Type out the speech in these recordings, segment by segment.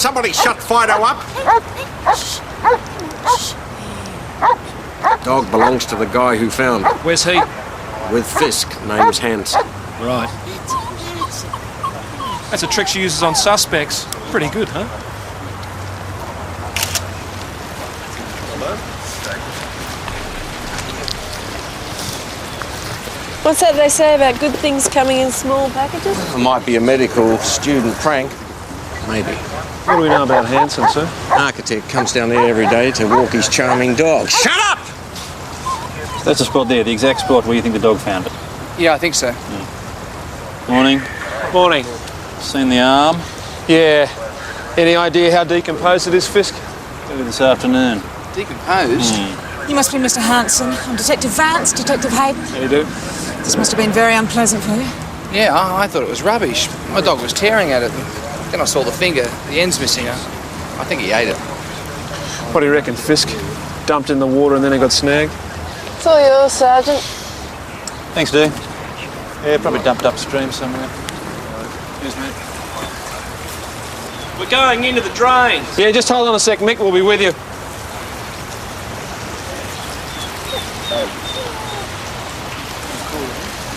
somebody shut Fido up? Dog belongs to the guy who found it. Where's he? With Fisk. Name's Hanson. Right. That's a trick she uses on suspects. Pretty good, huh? What's that they say about good things coming in small packages? It might be a medical student prank. Maybe. What do we know about Hanson, sir? Architect comes down there every day to walk his charming dog. Shut up! That's the spot there, the exact spot where you think the dog found it. Yeah, I think so. Morning. Morning. Seen the arm? Yeah. Any idea how decomposed it is, Fisk? Early this afternoon. Decomposed? You must be Mr. Hanson. I'm Detective Vance, Detective Hayden. How you do? This must have been very unpleasant for you. Yeah, I thought it was rubbish. My dog was tearing at it. Then I saw the finger, the end's missing. I think he ate it. What do you reckon, Fisk? Dumped in the water and then he got snagged? It's all yours, Sergeant. Thanks, Dean. Yeah, probably dumped upstream somewhere. Cheers, mate. We're going into the drains. Yeah, just hold on a sec, Mick. We'll be with you.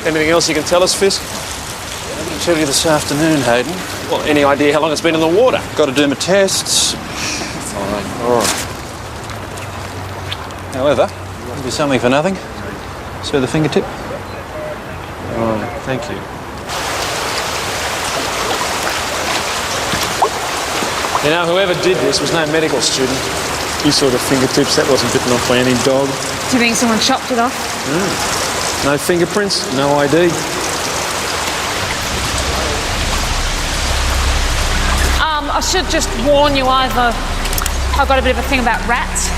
Anything else you can tell us, Fisk? I can tell you this afternoon, Hayden. Well, any idea how long it's been in the water? Got to do my tests. Fine. All right. However, there'll be something for nothing. See the fingertip? Oh, thank you. You know, whoever did this was no medical student. You saw the fingertips. That wasn't bitten off by any dog. Do you think someone chopped it off? No fingerprints, no ID. I should just warn you, I've got a bit of a thing about rats.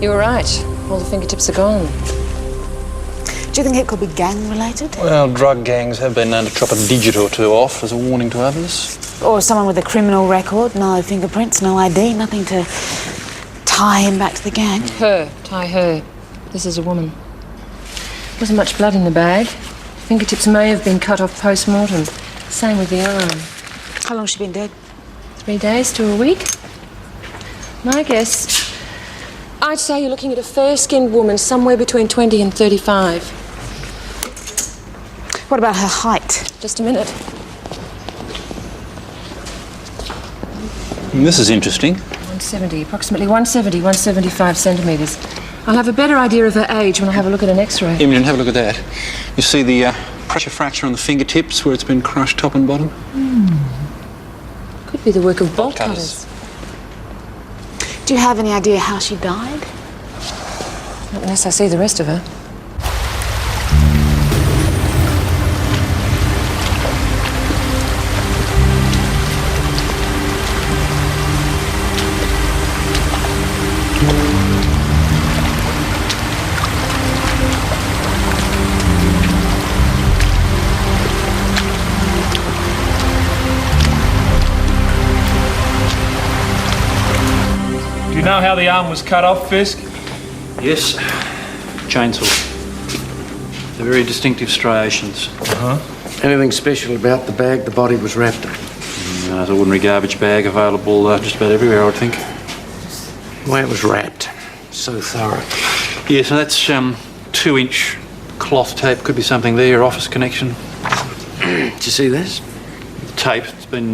You were right. All the fingertips are gone. Do you think it could be gang-related? Well, drug gangs have been known to chop a digit or two off as a warning to others. Or someone with a criminal record, no fingerprints, no ID, nothing to tie him back to the gang. Tie her. This is a woman. Wasn't much blood in the bag. Fingertips may have been cut off post-mortem. Same with the arm. How long's she been dead? 3 days to a week. My guess, I'd say you're looking at a fair-skinned woman somewhere between 20 and 35. What about her height? Just a minute. This is interesting. 170, approximately 175 centimetres. I'll have a better idea of her age when I have a look at an X-ray. Imogen, have a look at that. You see the pressure fracture on the fingertips where it's been crushed top and bottom? Could be the work of bolt cutters. Do you have any idea how she died? Not unless I see the rest of her. Do you know how the arm was cut off, Fisk? Yes. Chainsaw. They're very distinctive striations. Anything special about the bag the body was wrapped in? It's an ordinary garbage bag available just about everywhere, I would think. The way it was wrapped. So thorough. Yeah, so that's 2-inch cloth tape. Could be something there, office connection. Did you see this? Tape. It's been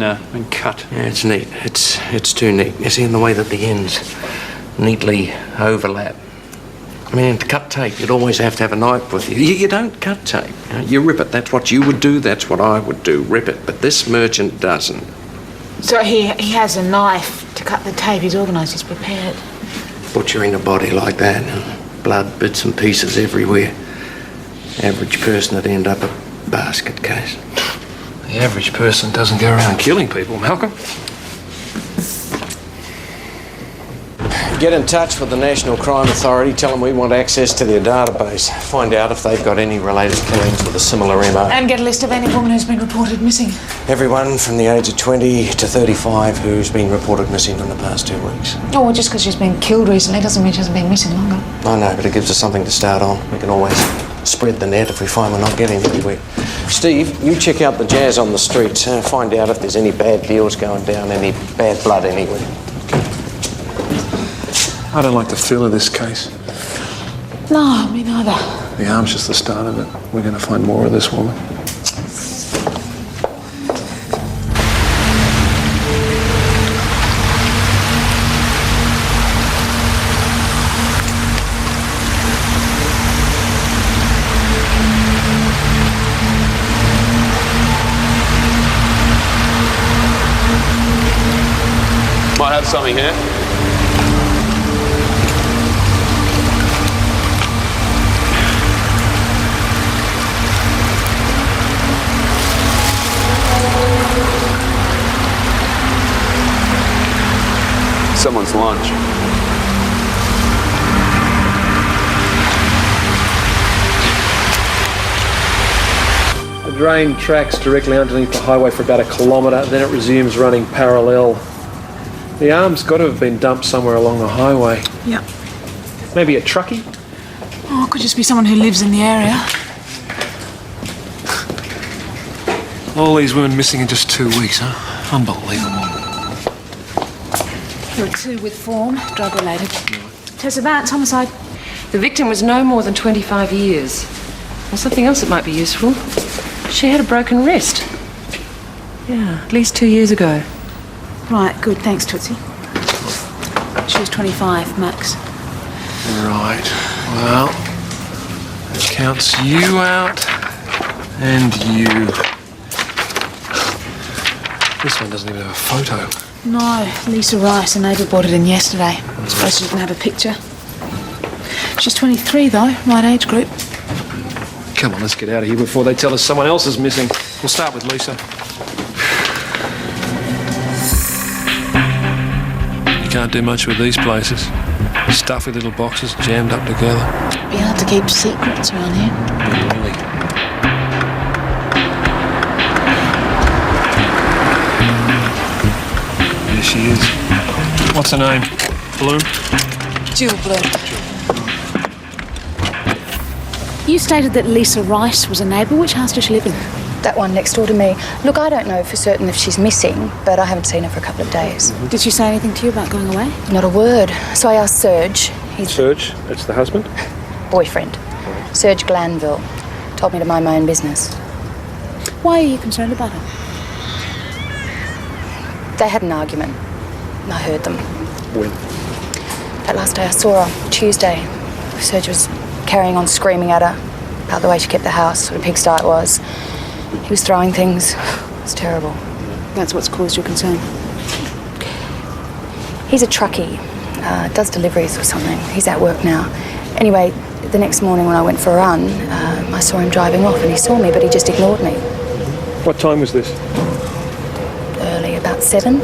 cut. Yeah, it's neat. It's too neat. You see, in the way that the ends neatly overlap. I mean, to cut tape, you'd always have to have a knife with you. You don't cut tape. You rip it. That's what you would do. That's what I would do. Rip it. But this merchant doesn't. So he has a knife to cut the tape. He's organised, he's prepared. Butchering a body like that. Blood, bits and pieces everywhere. Average person would end up a basket case. The average person doesn't go around killing people, Malcolm. Get in touch with the National Crime Authority, tell them we want access to their database. Find out if they've got any related killings with a similar MO. And get a list of any woman who's been reported missing. Everyone from the age of 20 to 35 who's been reported missing in the past 2 weeks. Oh, well, just because she's been killed recently doesn't mean she hasn't been missing longer. I know, but it gives us something to start on. We can always spread the net if we find we're not getting anywhere. Steve, you check out the jazz on the streets. Find out if there's any bad deals going down, any bad blood anywhere. I don't like the feel of this case. No, me neither. The arm's just the start of it. We're going to find more of this woman. Might have something here. Someone's lunch. The drain tracks directly underneath the highway for about 1 kilometre, then it resumes running parallel. The arm's got to have been dumped somewhere along the highway. Yeah. Maybe a truckie? Oh, it could just be someone who lives in the area. All these women missing in just 2 weeks, huh? Unbelievable. There are 2 with form, drug-related. Tessa Vance, homicide. The victim was no more than 25 years. Or something else that might be useful. She had a broken wrist. Yeah, at least 2 years ago. Right, good, thanks, Tootsie. She was 25, max. Right. Well, that counts you out. And you. This one doesn't even have a photo. No, Lisa Rice, a neighbour brought it in yesterday. I suppose she didn't have a picture. She's 23, though, right age group. Come on, let's get out of here before they tell us someone else is missing. We'll start with Lisa. You can't do much with these places. Stuffy little boxes jammed up together. Be hard to keep secrets around here. Really. There she is. What's her name? Bloom? Jill Bloom. You stated that Lisa Rice was a neighbour. Which house does she live in? That one next door to me. Look, I don't know for certain if she's missing, but I haven't seen her for a couple of days. Did she say anything to you about going away? Not a word. So I asked Serge. He's Serge? That's the husband? boyfriend. Serge Glanville. Told me to mind my own business. Why are you concerned about her? They had an argument. I heard them. When? That last day I saw her, Tuesday. Serge was carrying on screaming at her about the way she kept the house, what a pigsty it was. He was throwing things. It was terrible. That's what's caused your concern. He's a truckie. Does deliveries or something. He's at work now. Anyway, the next morning when I went for a run, I saw him driving off and he saw me, but he just ignored me. What time was this? Early, about 7.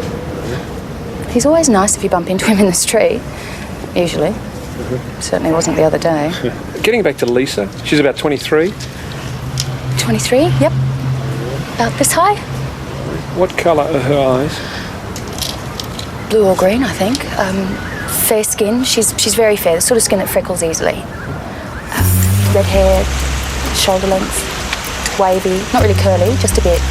He's always nice if you bump into him in the street. Usually. Certainly wasn't the other day. Getting back to Lisa, she's about 23. 23? Yep. About this high? What colour are her eyes? Blue or green, I think. Fair skin. She's very fair. The sort of skin that freckles easily. Red hair, shoulder length, wavy. Not really curly, just a bit.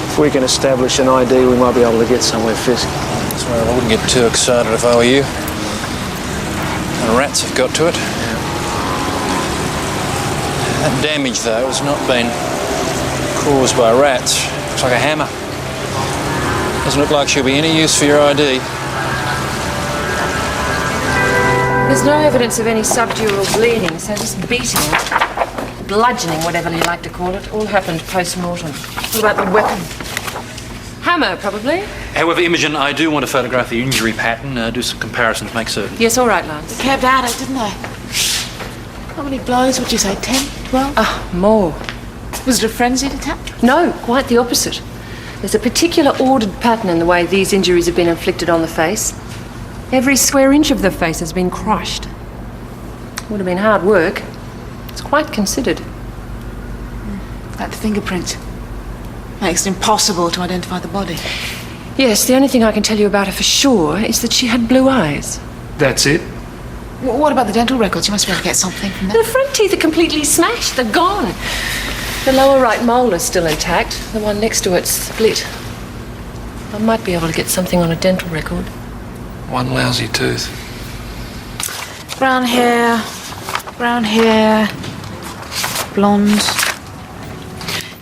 If we can establish an ID, we might be able to get somewhere, Fisk. Sorry, I wouldn't get too excited if I were you. The rats have got to it. That damage, though, has not been caused by rats. Looks like a hammer. Doesn't look like she'll be any use for your ID. There's no evidence of any subdural bleeding, so just beating. bludgeoning, whatever you like to call it, all happened post-mortem. What about the weapon? Hammer, probably. However, Imogen, I do want to photograph the injury pattern, do some comparisons, make certain. Yes, all right, Lance. They kept at it, didn't they? How many blows would you say? 10? 12? Ah, more. Was it a frenzied attack? No, quite the opposite. There's a particular ordered pattern in the way these injuries have been inflicted on the face. Every square inch of the face has been crushed. Would have been hard work. It's quite considered. Like the fingerprint. Makes it impossible to identify the body. Yes, the only thing I can tell you about her for sure is that she had blue eyes. That's it? What about the dental records? You must be able to get something from The that. front teeth are completely smashed. They're gone. The lower right molar's still intact. The one next to it's split. I might be able to get something on a dental record. One lousy tooth. Brown hair, blonde.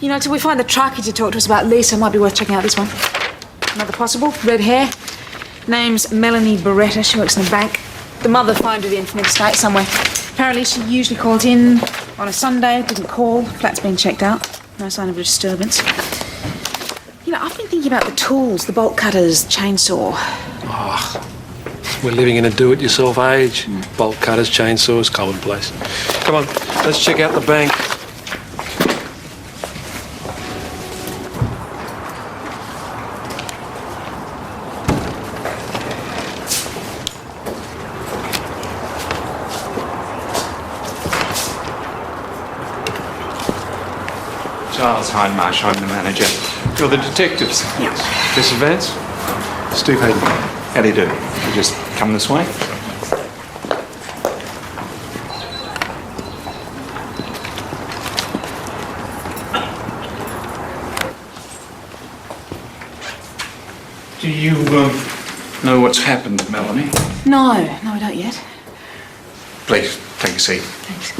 You know, till we find the trachea to talk to us about Lisa, might be worth checking out this one. Another possible, red hair. Name's Melanie Beretta. She works in a bank. The mother phoned her the infant state somewhere. Apparently she usually calls in on a Sunday, didn't call. Flat's been checked out. No sign of a disturbance. You know, I've been thinking about the tools, the bolt cutters, chainsaw. We're living in a do-it-yourself age. Bolt cutters, chainsaws, commonplace. Come on, let's check out the bank. Charles Hindmarsh, I'm the manager. You're the detectives? Yes. Miss Vance? Steve Hayden. How do you do? You just come this way? Do you know what's happened, Melanie? No, we don't yet. Please, take a seat. Thanks.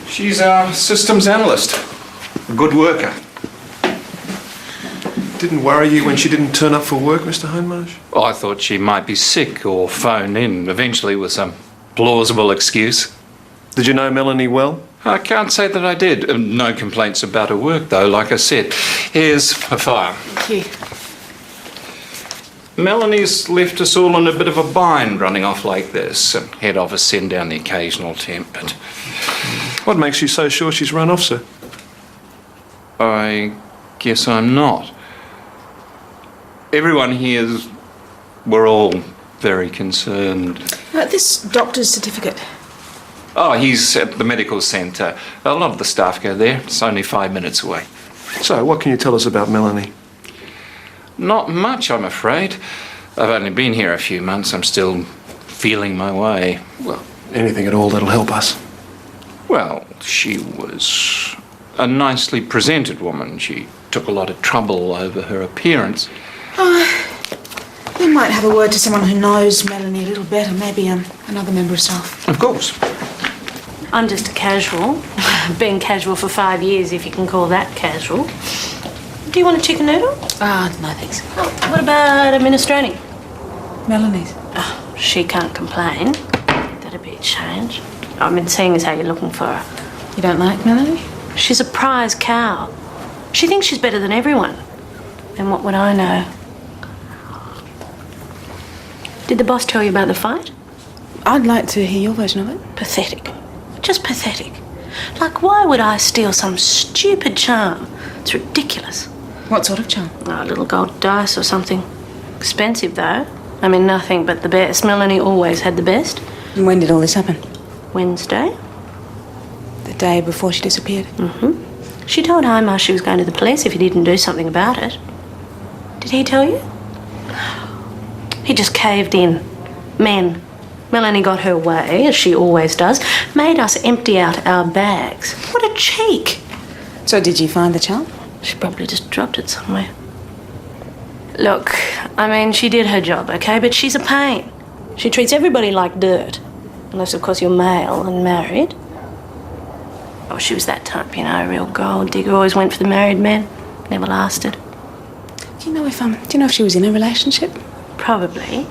She's our systems analyst. A good worker. Didn't worry you when she didn't turn up for work, Mr. Hindmarsh? Well, I thought she might be sick or phone in eventually with some plausible excuse. Did you know Melanie well? I can't say that I did. No complaints about her work, though, like I said. Here's a file. Thank you. Melanie's left us all in a bit of a bind running off like this. Head office send down the occasional temp, but What makes you so sure she's run off, sir? I guess I'm not. Everyone here's... we're all very concerned. This doctor's certificate. Oh, he's at the medical centre. A lot of the staff go there. It's only 5 minutes away. So, what can you tell us about Melanie? Not much, I'm afraid. I've only been here a few months. I'm still feeling my way. Well, anything at all that'll help us. Well, she was a nicely presented woman. She took a lot of trouble over her appearance. We might have a word to someone who knows Melanie a little better. Maybe another member of staff. Of course. I'm just a casual. Been casual for 5 years, if you can call that casual. Do you want a chicken noodle? No thanks. Oh, what about a minestrone? Melanie's. Oh, she can't complain. That'd be a change. I mean, seeing as how you're looking for her. You don't like Melanie? She's a prize cow. She thinks she's better than everyone. Then what would I know? Did the boss tell you about the fight? I'd like to hear your version of it. Pathetic. Just pathetic. Like, why would I steal some stupid charm? It's ridiculous. What sort of charm? Oh, a little gold dice or something. Expensive, though. I mean, nothing but the best. Melanie always had the best. And when did all this happen? Wednesday. The day before she disappeared. Mm-hmm. She told Hindmarsh she was going to the police if he didn't do something about it. Did he tell you? He just caved in. Men. Melanie got her way, as she always does, made us empty out our bags. What a cheek! So did you find the charm? She probably just dropped it somewhere. Look, I mean, she did her job, okay, but she's a pain. She treats everybody like dirt. Unless, of course, you're male and married. Oh, she was that type, you know, a real gold digger. Always went for the married men. Never lasted. Do you know if she was in a relationship? Probably.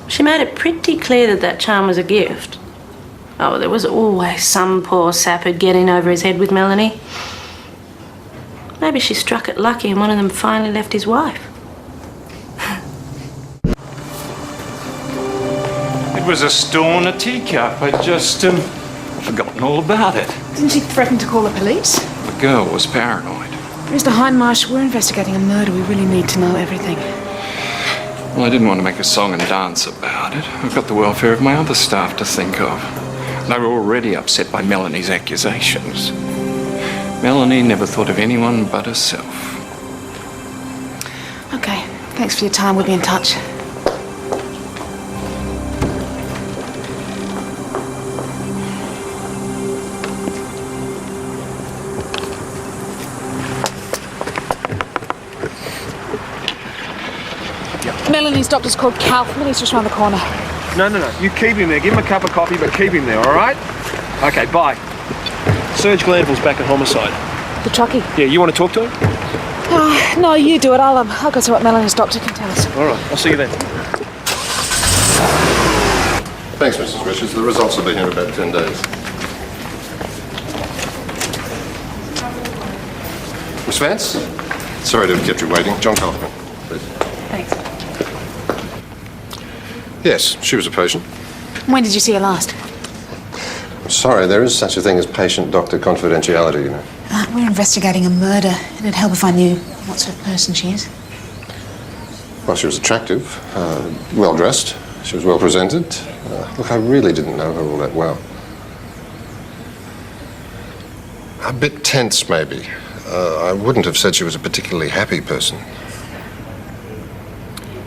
She made it pretty clear that charm was a gift. Oh, there was always some poor sap who'd get in over his head with Melanie. Maybe she struck it lucky and one of them finally left his wife. It was a stone, a teacup. I'd just forgotten all about it. Didn't she threaten to call the police? The girl was paranoid. Mr. Hindmarsh, we're investigating a murder. We really need to know everything. Well, I didn't want to make a song and dance about it. I've got the welfare of my other staff to think of. They were already upset by Melanie's accusations. Melanie never thought of anyone but herself. Okay, thanks for your time. We'll be in touch. Melanie's doctor's called Kaufman. He's just round the corner. No. You keep him there. Give him a cup of coffee, but keep him there, all right? Okay, bye. Serge Glanville's back at homicide. The truckie? Yeah, you want to talk to him? No, you do it. I'll go see what Melanie's doctor can tell us. All right, I'll see you then. Thanks, Mrs. Richards. The results will be here in about 10 days. Miss Vance? Sorry to have kept you waiting. John Kaufman, please. Thanks. Yes, she was a patient. When did you see her last? Sorry, there is such a thing as patient-doctor confidentiality, you know. We're investigating a murder. It'd help if I knew what sort of person she is. Well, she was attractive, well-dressed. She was well-presented. Look, I really didn't know her all that well. A bit tense, maybe. I wouldn't have said she was a particularly happy person.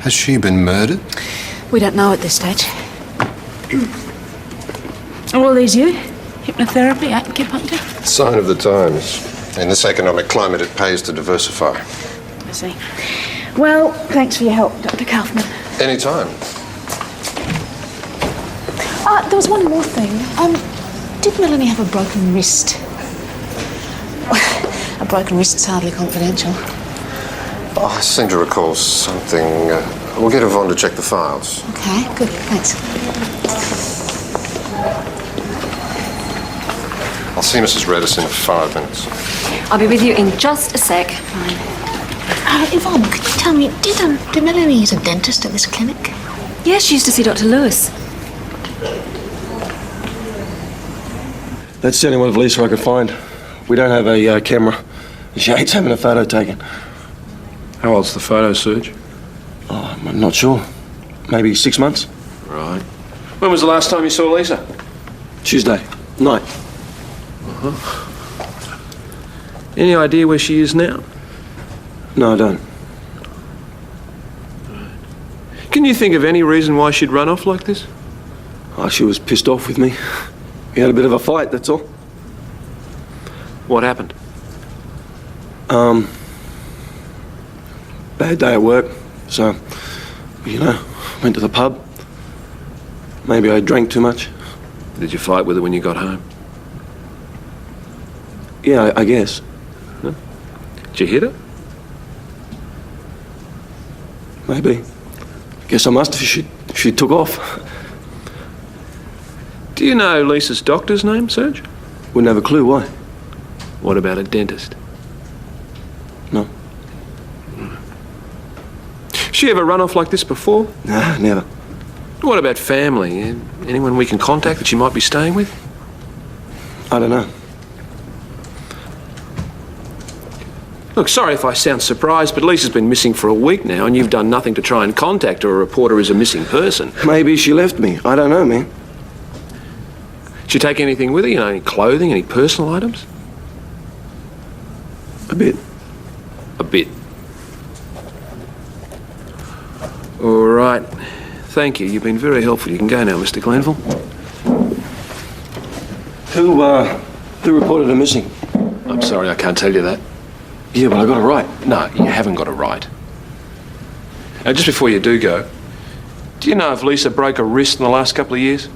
Has she been murdered? We don't know at this stage. Are all these you? Hypnotherapy, acupuncture? Sign of the times. In this economic climate, it pays to diversify. I see. Well, thanks for your help, Dr. Kaufman. Any time. There was one more thing. Did Melanie have a broken wrist? A broken wrist's hardly confidential. Oh, I seem to recall something. We'll get Yvonne to check the files. Okay, good, thanks. I'll see Mrs. Redis in 5 minutes. I'll be with you in just a sec. Fine. Yvonne, could you tell me, did Melanie use a dentist at this clinic? Yes, she used to see Dr. Lewis. That's the only one of Lisa I could find. We don't have a camera. She hates having a photo taken. How old's the photo, Serge? Oh, I'm not sure. Maybe 6 months. Right. When was the last time you saw Lisa? Tuesday night. Any idea where she is now? No, I don't. Can you think of any reason why she'd run off like this? Oh, she was pissed off with me. We had a bit of a fight, that's all. What happened? Bad day at work, so, you know, went to the pub. Maybe I drank too much. Did you fight with her when you got home? Yeah, I guess. No? Did you hit her? Maybe. Guess I must have. She took off. Do you know Lisa's doctor's name, Serge? Wouldn't have a clue, why? What about a dentist? No. She ever run off like this before? Nah, never. What about family? Anyone we can contact that she might be staying with? I don't know. Look, sorry if I sound surprised, but Lisa's been missing for a week now and you've done nothing to try and contact her or report her as a missing person. Maybe she left me. I don't know, man. Did she take anything with her? You know, any clothing, any personal items? A bit. A bit. All right. Thank you. You've been very helpful. You can go now, Mr. Glanville. Who reported her missing? I'm sorry, I can't tell you that. Yeah, but I got it right. No, you haven't got it right. Now, just before you do go, do you know if Lisa broke a wrist in the last couple of years?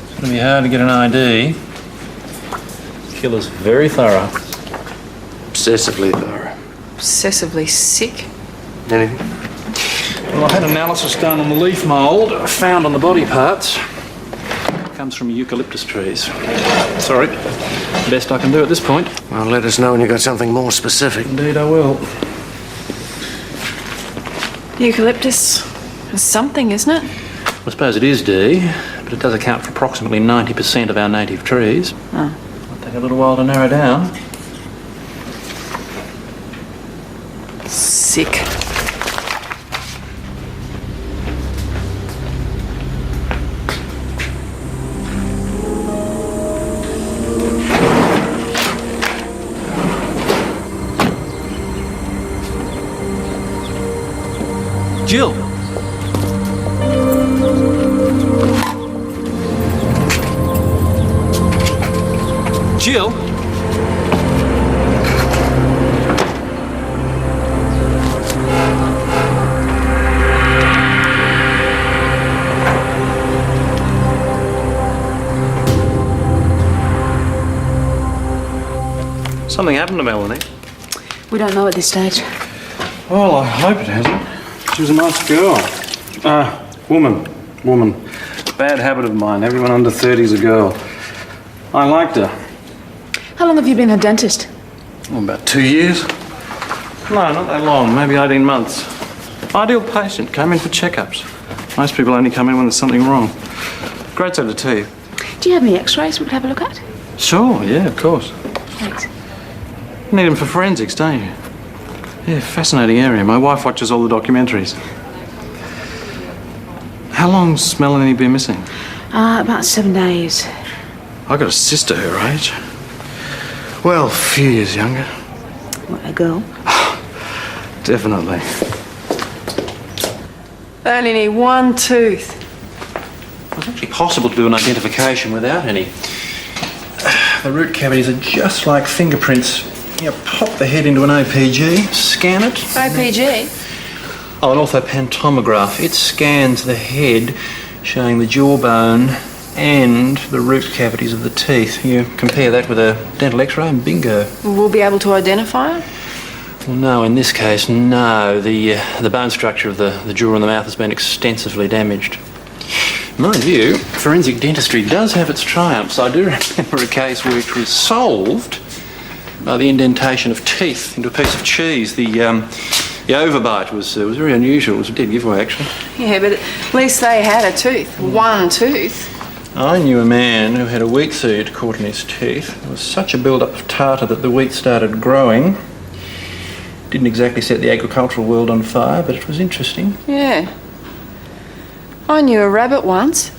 It's going to be hard to get an ID. Killer's very thorough. Obsessively thorough. Obsessively sick. Anything? Well, I had analysis done on the leaf mould found on the body parts. It comes from eucalyptus trees. Sorry, best I can do at this point. Well, let us know when you've got something more specific. Indeed I will. Eucalyptus is something, isn't it? I suppose it is, Dee, but it does account for approximately 90% of our native trees. Oh. It'll take a little while to narrow down. Sick. Jill! Jill? Something happened to Melanie. We don't know at this stage. Well, I hope it hasn't. She was a nice girl. Woman. Bad habit of mine. Everyone under 30's a girl. I liked her. How long have you been a dentist? Oh, about 2 years. No, not that long. Maybe 18 months. Ideal patient. Came in for checkups. Most people only come in when there's something wrong. Great set of teeth. Do you have any x-rays we could have a look at? Sure, yeah, of course. Thanks. Need them for forensics, don't you? Yeah, fascinating area. My wife watches all the documentaries. How long's Melanie been missing? About 7 days. I got a sister her age. Well, a few years younger. What, a girl? Definitely. They only need one tooth. It's actually possible to do an identification without any. The root cavities are just like fingerprints. You pop the head into an OPG, scan it. OPG? Oh, an orthopantomograph. It scans the head, showing the jawbone and the root cavities of the teeth. You compare that with a dental x-ray and bingo. We'll be able to identify it? Well, no, in this case, no. The bone structure of the jaw and the mouth has been extensively damaged. Mind you, forensic dentistry does have its triumphs. I do remember a case which was solved by the indentation of teeth into a piece of cheese. The overbite was very unusual. It was a dead giveaway, actually. Yeah, but at least they had a tooth. One tooth. I knew a man who had a wheat seed caught in his teeth. There was such a build-up of tartar that the wheat started growing. Didn't exactly set the agricultural world on fire, but it was interesting. Yeah. I knew a rabbit once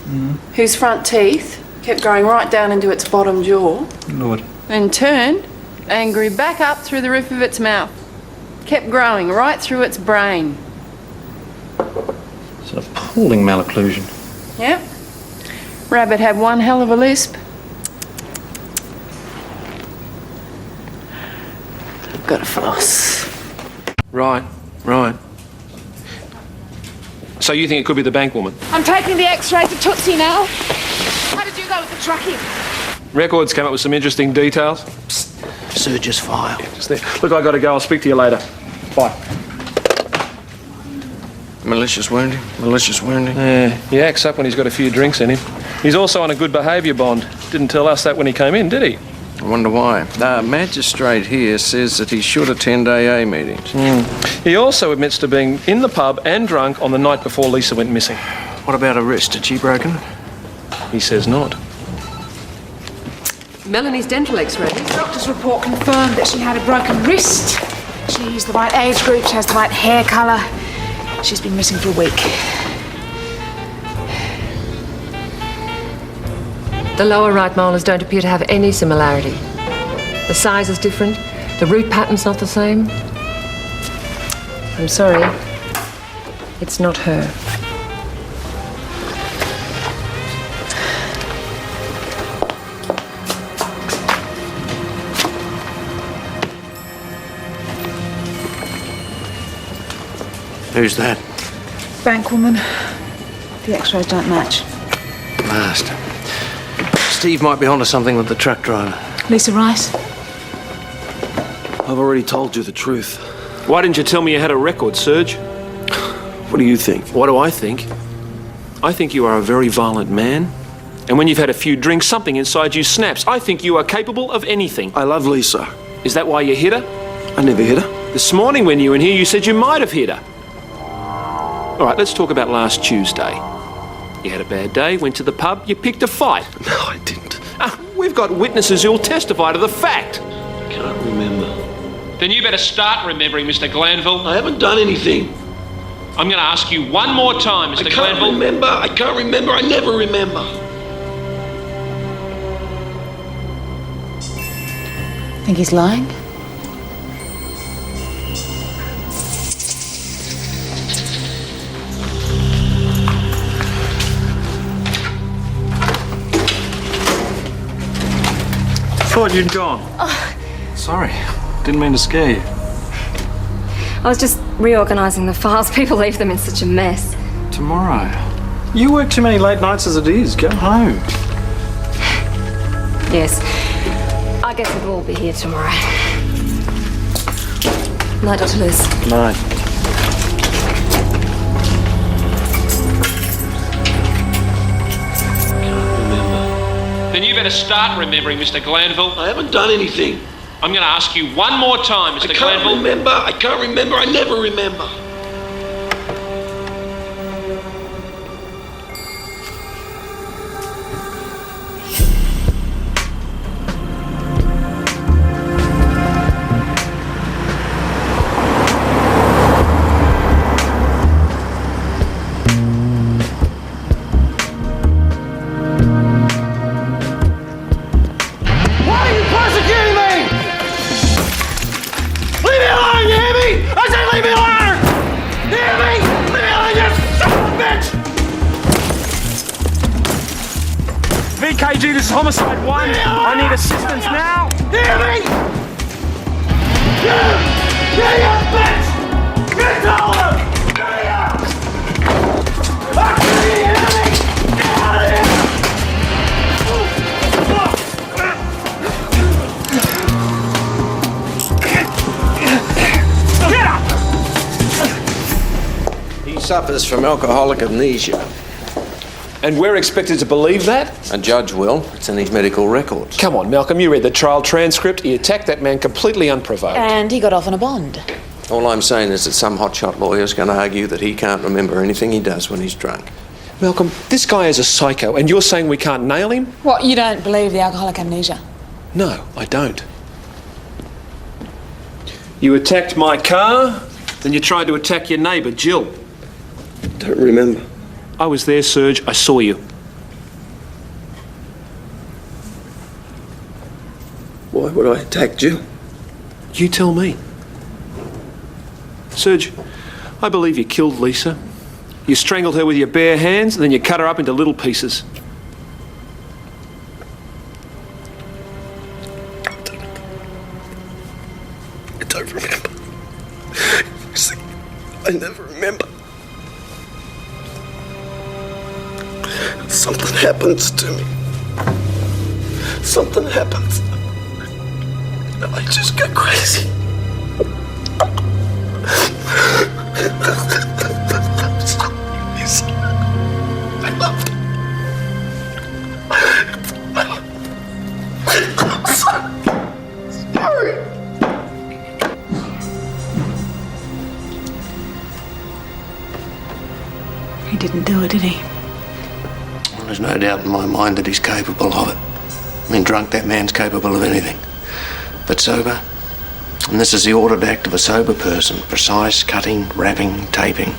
whose front teeth kept growing right down into its bottom jaw. Lord. And turned and grew back up through the roof of its mouth. Kept growing right through its brain. It's an appalling malocclusion. Yep. Rabbit had one hell of a lisp. Got a floss. Right. So you think it could be the bank woman? I'm taking the x-ray to Tootsie now. How did you go with the tracking? Records came up with some interesting details. Surge's file. Yeah, just there. Look, I got to go. I'll speak to you later. Bye. Malicious wounding. Yeah, he acts up when he's got a few drinks in him. He's also on a good behaviour bond. Didn't tell us that when he came in, did he? I wonder why. The magistrate here says that he should attend AA meetings. He also admits to being in the pub and drunk on the night before Lisa went missing. What about her wrist? Did she broken it? He says not. Melanie's dental x-ray. The doctor's report confirmed that she had a broken wrist. She's the right age group, she has the right hair colour. She's been missing for a week. The lower right molars don't appear to have any similarity. The size is different. The root pattern's not the same. I'm sorry. It's not her. Who's that? Bank woman. The x-rays don't match. Last. Steve might be onto something with the truck driver. Lisa Rice? I've already told you the truth. Why didn't you tell me you had a record, Serge? What do you think? What do I think? I think you are a very violent man. And when you've had a few drinks, something inside you snaps. I think you are capable of anything. I love Lisa. Is that why you hit her? I never hit her. This morning when you were in here, you said you might have hit her. All right, let's talk about last Tuesday. You had a bad day, went to the pub, you picked a fight. No, I didn't. We've got witnesses who'll testify to the fact. I can't remember. Then you better start remembering, Mr. Glanville. I haven't done anything. I'm going to ask you one more time, Mr. Glanville. I can't remember. I never remember. Think he's lying? Thought you'd gone. Sorry, didn't mean to scare you. I was just reorganising the files. People leave them in such a mess. Tomorrow. You work too many late nights as it is. Go home. Yes. I guess we'll all be here tomorrow. Night, Dr. Lewis. Night. Then you better start remembering, Mr. Glanville. I haven't done anything. I'm going to ask you one more time, Mr. Glanville. I can't remember. I never remember. VKG, this is Homicide 1. I need assistance now. Hear me! Get your bitch! Get taller! Get here! Can you hear me? Get out of here! Get up! He suffers from alcoholic amnesia. And we're expected to believe that? A judge will. It's in his medical records. Come on, Malcolm, you read the trial transcript. He attacked that man completely unprovoked. And he got off on a bond. All I'm saying is that some hotshot lawyer's going to argue that he can't remember anything he does when he's drunk. Malcolm, this guy is a psycho, and you're saying we can't nail him? What, you don't believe the alcoholic amnesia? No, I don't. You attacked my car, then you tried to attack your neighbour, Jill. Don't remember. I was there, Serge. I saw you. Why would I attack Jill? You tell me. Serge, I believe you killed Lisa. You strangled her with your bare hands, and then you cut her up into little pieces. I don't remember. You see, I never remember. Something happens to me. Something happens. I just go crazy. I love you. I'm sorry. He didn't do it, did he? Well, there's no doubt in my mind that he's capable of it. I mean, drunk, that man's capable of anything. But sober, and this is the ordered act of a sober person. Precise cutting, wrapping, taping.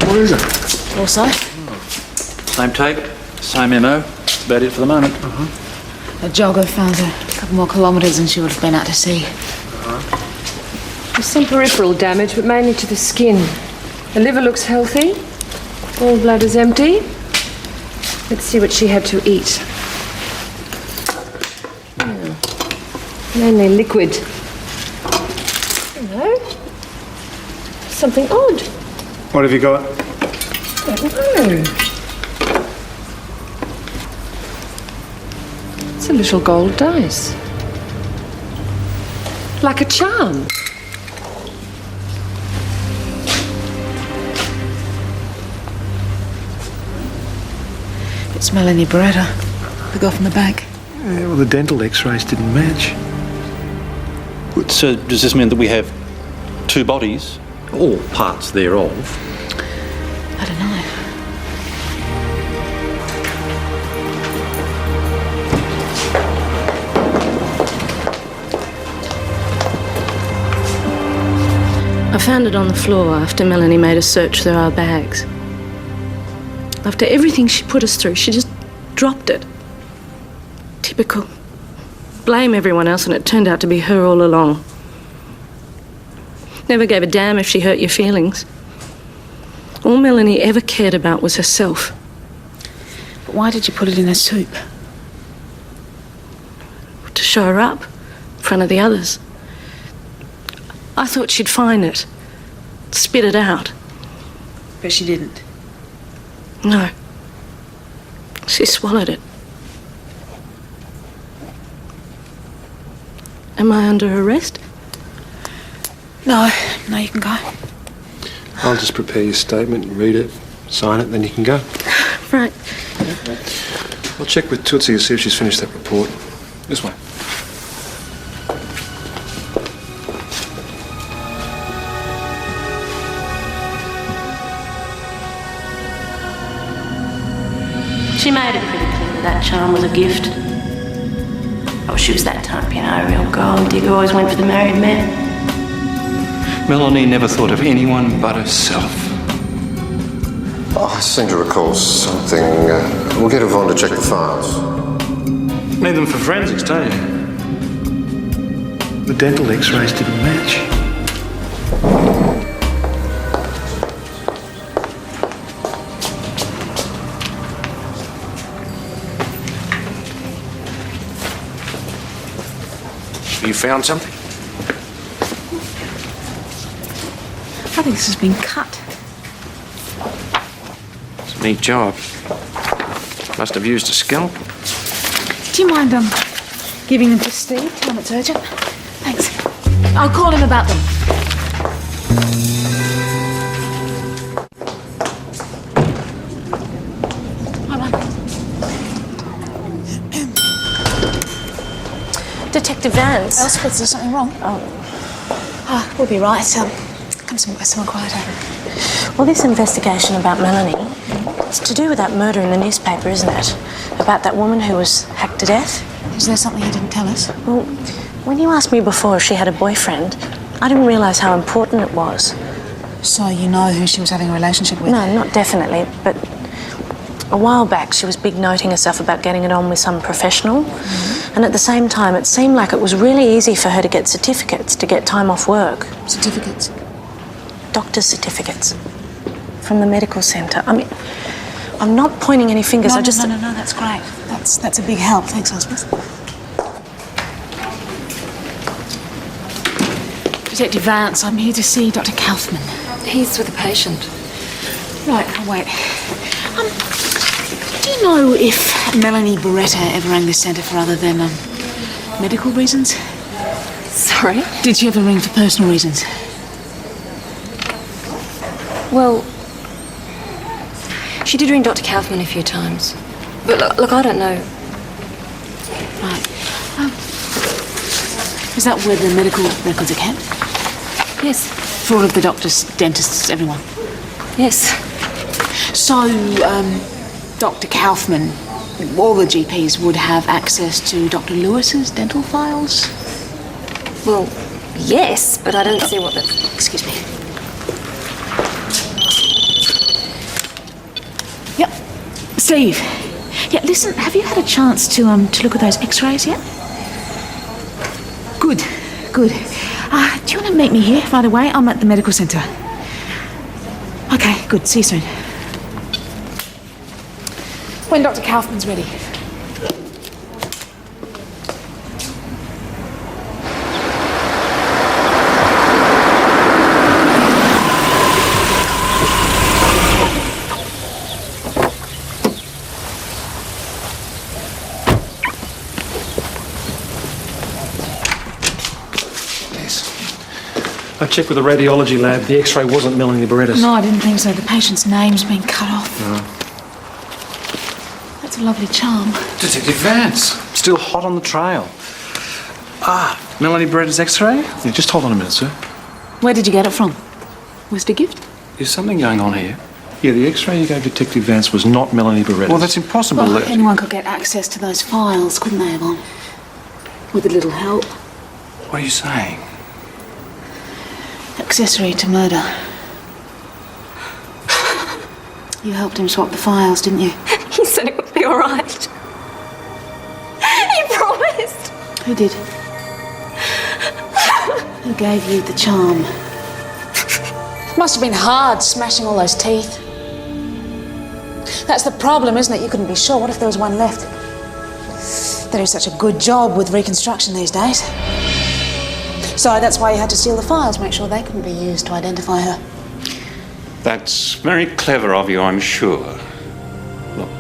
What is it? Also, Same tape, same MO. That's about it for the moment. a jogger found a couple more kilometres than she would have been out to sea. There's some peripheral damage, but mainly to the skin. The liver looks healthy. Gallbladder's empty. Let's see what she had to eat. Mainly liquid. No. Something odd. What have you got? I don't know. It's a little gold dice. Like a charm. It's Melanie Beretta, the girl from the bank. Yeah, well, the dental x-rays didn't match. So does this mean that we have two bodies, or parts thereof? I don't know. I found it on the floor after Melanie made a search through our bags. After everything she put us through, she just dropped it. Typical. Blame everyone else, and it turned out to be her all along. Never gave a damn if she hurt your feelings. All Melanie ever cared about was herself. But why did you put it in her soup? To show her up in front of the others. I thought she'd find it, spit it out. But she didn't. No. She swallowed it. Am I under arrest? No, you can go. I'll just prepare your statement and read it, sign it, then you can go. Right. I'll check with Tootsie to see if she's finished that report. This way. She made it pretty clear that charm was a gift. Oh, she was that type, you know, a real gold digger, always went for the married men. Melanie never thought of anyone but herself. Oh, I seem to recall something. We'll get Yvonne to check the files. Need them for forensics, don't you? The dental x-rays didn't match. You found something? I think this has been cut. It's a neat job. Must have used a scalpel. Do you mind giving them to Steve? Tell him it's urgent. Thanks. I'll call him about them. Detective Vance. Elspeth, is there something wrong? Oh, we'll be right. Come somewhere quieter. Well, this investigation about Melanie, it's to do with that murder in the newspaper, isn't it? About that woman who was hacked to death. Is there something you didn't tell us? Well, when you asked me before if she had a boyfriend, I didn't realise how important it was. So you know who she was having a relationship with? No, not definitely, but a while back she was big noting herself about getting it on with some professional. And at the same time, it seemed like it was really easy for her to get certificates, to get time off work. Certificates? Doctor's certificates. From the medical centre. I mean, I'm not pointing any fingers, No, that's great. That's a big help. Thanks, Elspeth. Detective Vance, I'm here to see Dr. Kaufman. He's with a patient. Right, I'll wait. Do you know if Melanie Beretta ever rang this centre for other than medical reasons? Sorry? Did she ever ring for personal reasons? Well, she did ring Dr. Kaufman a few times. But look, I don't know. Right. Is that where the medical records are kept? Yes. For all of the doctors, dentists, everyone? Yes. So, Dr. Kaufman, all the GPs would have access to Dr. Lewis's dental files? Well, yes, but I don't see what the... Excuse me. Steve. Yeah, listen, have you had a chance to look at those x-rays yet? Good, good. Do you want to meet me here right away? I'm at the medical centre. Okay, good. See you soon. When Dr. Kaufman's ready. I checked with the radiology lab. The X-ray wasn't Melanie Berettas. No, I didn't think so. The patient's name's been cut off. No. That's a lovely charm. Detective Vance, still hot on the trail. Melanie Beretta's X-ray? Yeah, just hold on a minute, sir. Where did you get it from? Was it a gift? Is something going on here? Yeah, the X-ray you gave Detective Vance was not Melanie Beretta's. Well, that's impossible. Well, anyone could get access to those files, couldn't they, Yvonne? With a little help. What are you saying? Accessory to murder. You helped him swap the files, didn't you? He said it would be all right. He promised. Who did? Who gave you the charm? Must have been hard smashing all those teeth. That's the problem, isn't it? You couldn't be sure. What if there was one left? They do such a good job with reconstruction these days. So that's why you had to steal the files, make sure they couldn't be used to identify her. That's very clever of you, I'm sure. Look,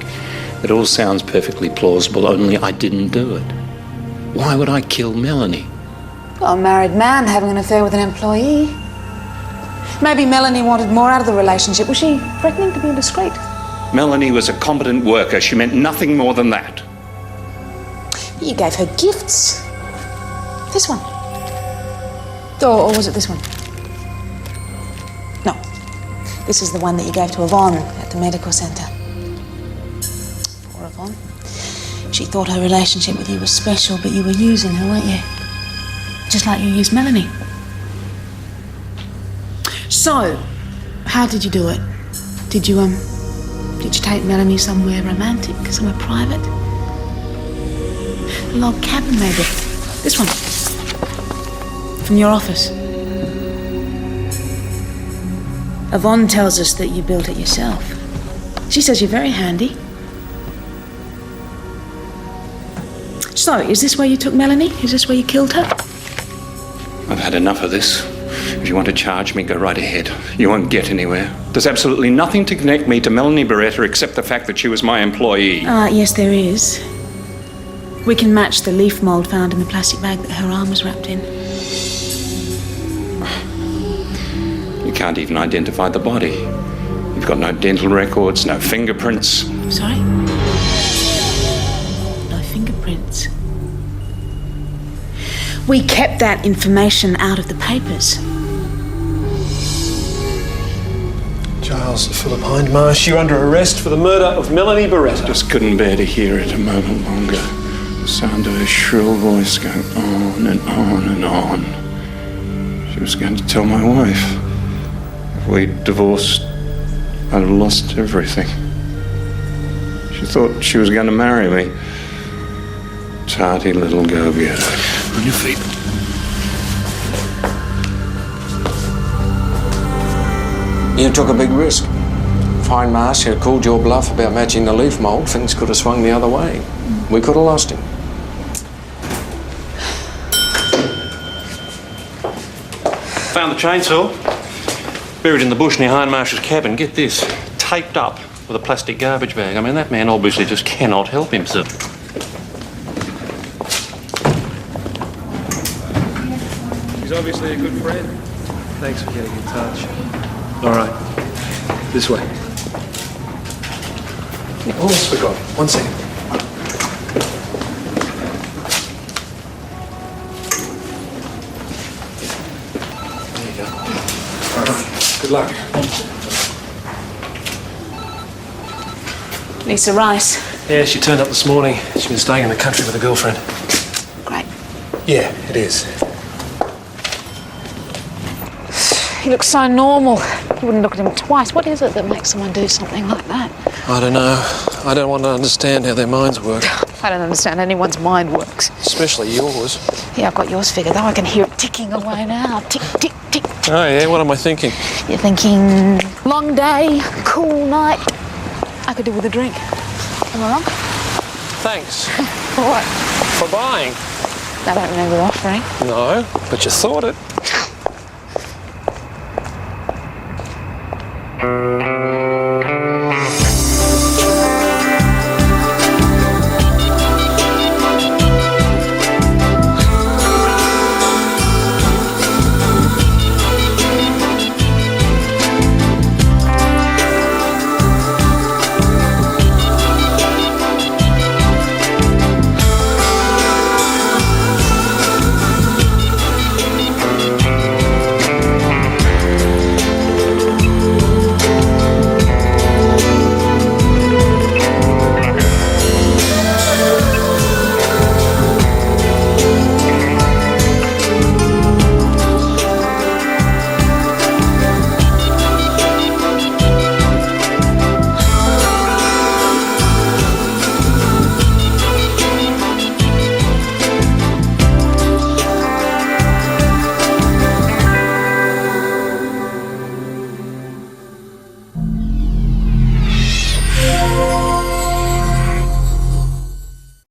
it all sounds perfectly plausible, only I didn't do it. Why would I kill Melanie? Well, a married man having an affair with an employee. Maybe Melanie wanted more out of the relationship. Was she threatening to be indiscreet? Melanie was a competent worker. She meant nothing more than that. You gave her gifts. This one. Or was it this one? No. This is the one that you gave to Yvonne at the medical centre. Poor Yvonne. She thought her relationship with you was special, but you were using her, weren't you? Just like you used Melanie. So, how did you do it? Did you take Melanie somewhere romantic, somewhere private? A log cabin, maybe. This one. From your office. Yvonne tells us that you built it yourself. She says you're very handy. So, is this where you took Melanie? Is this where you killed her? I've had enough of this. If you want to charge me, go right ahead. You won't get anywhere. There's absolutely nothing to connect me to Melanie Beretta except the fact that she was my employee. Yes, there is. We can match the leaf mould found in the plastic bag that her arm was wrapped in. You can't even identify the body. You've got no dental records, no fingerprints. Sorry? No fingerprints. We kept that information out of the papers. Giles Philip Hindmarsh, you're under arrest for the murder of Melanie Beretta. Just couldn't bear to hear it a moment longer. The sound of her shrill voice going on and on and on. She was going to tell my wife. If we'd divorced, I'd have lost everything. She thought she was going to marry me. Tarty little go-getter. On your feet. You took a big risk. If Hindmarsh had called your bluff about matching the leaf mould, things could have swung the other way. We could have lost him. Found the chainsaw. Buried in the bush near Hindmarsh's cabin. Get this. Taped up with a plastic garbage bag. I mean, that man obviously just cannot help himself. He's obviously a good friend. Thanks for getting in touch. All right. This way. Almost forgot. 1 second. There you go. All right. Good luck. Lisa Rice. Yeah, she turned up this morning. She's been staying in the country with a girlfriend. Great. Yeah, it is. He looks so normal. You wouldn't look at him twice. What is it that makes someone do something like that? I don't know. I don't want to understand how their minds work. I don't understand how anyone's mind works. Especially yours. Yeah, I've got yours figured, though. I can hear it ticking away now. Tick, tick, tick. Oh, yeah? What am I thinking? You're thinking long day, cool night. I could do with a drink. Am I wrong? Thanks. For what? For buying. I don't remember offering. No, but you thought it.